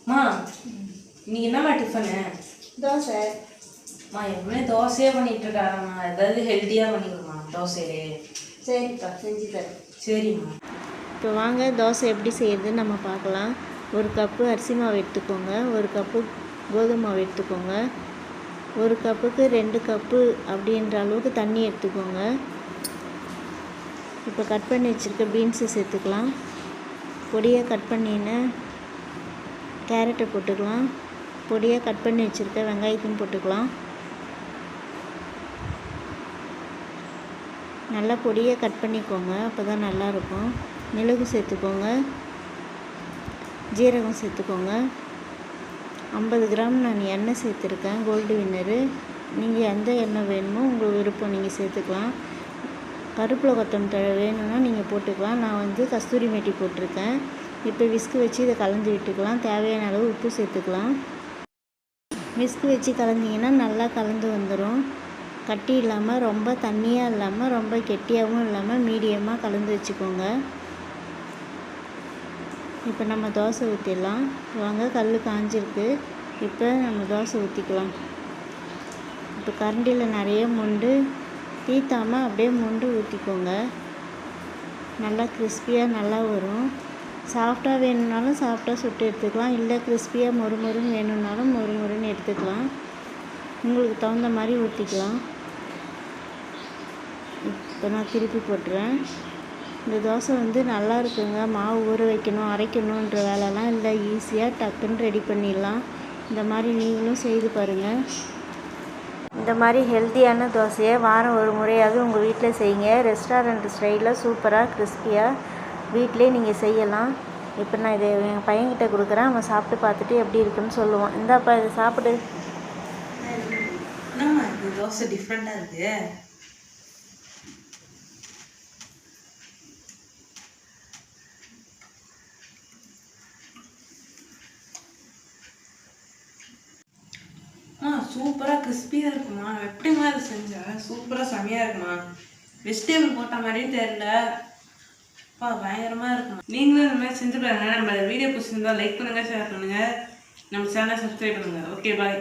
மா நீ என்னம்மா டிஃபனு? தோசை. மா எப்பவுமே தோசையே பண்ணிட்டு இருக்காங்கம்மா, ஏதாவது ஹெல்த்தியாக பண்ணிக்கோமா தோசையே. சரிப்பா, செஞ்சு தரேன். சரிம்மா. இப்போ வாங்க தோசை எப்படி செய்யறதுன்னு நம்ம பார்க்கலாம். ஒரு கப்பு அரிசி மாவு எடுத்துக்கோங்க, ஒரு கப்பு கோதுமை மாவு எடுத்துக்கோங்க, ஒரு கப்புக்கு 2 கப்பு அப்படின்ற அளவுக்கு தண்ணி எடுத்துக்கோங்க. இப்போ கட் பண்ணி வச்சுருக்க பீன்ஸு சேர்த்துக்கலாம். பொடியாக கட் பண்ணின கேரட்டை போட்டுக்கலாம். பொடியாக கட் பண்ணி வச்சுருக்க வெங்காயத்தையும் போட்டுக்கலாம். நல்லா பொடியாக கட் பண்ணிக்கோங்க, அப்போ தான் நல்லாயிருக்கும். மிளகு சேர்த்துக்கோங்க, ஜீரகம் சேர்த்துக்கோங்க. 50 கிராம் நான் எண்ணெய் சேர்த்துருக்கேன், கோல்டு வின்னரு. நீங்கள் எந்த எண்ணெய் வேணுமோ உங்கள் விருப்பம் நீங்கள் சேர்த்துக்கலாம். கருப்பில் கொத்தமல்லி தழை வேணும்னா நீங்கள் போட்டுக்கலாம். நான் வந்து கஸ்தூரி மேட்டி போட்டிருக்கேன். இப்போ விஸ்கு வச்சு இதை கலந்து விட்டுக்கலாம். தேவையான அளவு உப்பு சேர்த்துக்கலாம். விஸ்கு வச்சு கலந்திங்கன்னா நல்லா கலந்து வந்துடும். கட்டி இல்லாமல் ரொம்ப தண்ணியாக இல்லாமல் ரொம்ப கெட்டியாகவும் இல்லாமல் மீடியமாக கலந்து வச்சுக்கோங்க. இப்போ நம்ம தோசை ஊற்றிடலாம். வாங்க, கல் காஞ்சிருக்கு. இப்போ நம்ம தோசை ஊற்றிக்கலாம். இப்போ கரண்டியில் நிறைய மொண்டு தீத்தாமல் அப்படியே மொண்டு ஊற்றிக்கோங்க. நல்லா கிறிஸ்பியாக நல்லா வரும். சாஃப்டாக வேணும்னாலும் சாஃப்டாக சுட்டு எடுத்துக்கலாம், இல்லை கிறிஸ்பியாக மொறுமொறுன்னு வேணும்னாலும் மொறுமொறுன்னு எடுத்துக்கலாம். உங்களுக்கு தகுந்த மாதிரி ஊற்றிக்கலாம். இப்போ நான் திருப்பி போட்டுறேன். இந்த தோசை வந்து நல்லா இருக்குங்க. மாவு ஊற வைக்கணும் அரைக்கணுன்ற வேலைலாம் இல்லை, ஈஸியாக டக்குன்னு ரெடி பண்ணிடலாம். இந்த மாதிரி நீங்களும் செய்து பாருங்கள். இந்த மாதிரி ஹெல்த்தியான தோசையை வாரம் ஒரு முறையாவது உங்கள் வீட்டில் செய்யுங்க. ரெஸ்டாரண்ட் ஸ்டைலில் சூப்பராக கிறிஸ்பியாக வீட்டிலே நீங்கள் செய்யலாம். இப்போ நான் இதை என் பையன்கிட்ட கொடுக்குறேன். அவன் சாப்பிட்டு பார்த்துட்டு எப்படி இருக்குன்னு சொல்லுவான். இந்தாப்பா இதை சாப்பிடு. என்னம்மா இந்த தோசை டிஃப்ரெண்ட்டாக இருக்குது? சூப்பராக கிறிஸ்பியாக இருக்குமா? எப்படிமா அது செஞ்சேன்? சூப்பராக செமையாக இருக்குமா? வெஜிடேபிள் போட்ட மாதிரியும் தெரியல. பயங்கரமாக இருக்குமா? நீங்களும் இந்த மாதிரி செஞ்சு பாருங்க. நம்ம வீடியோ பிடிச்சிருந்தா லைக் பண்ணுங்கள், ஷேர் பண்ணுங்கள், நம்ம சேனலை சப்ஸ்கிரைப் பண்ணுங்கள். ஓகே, பாய்.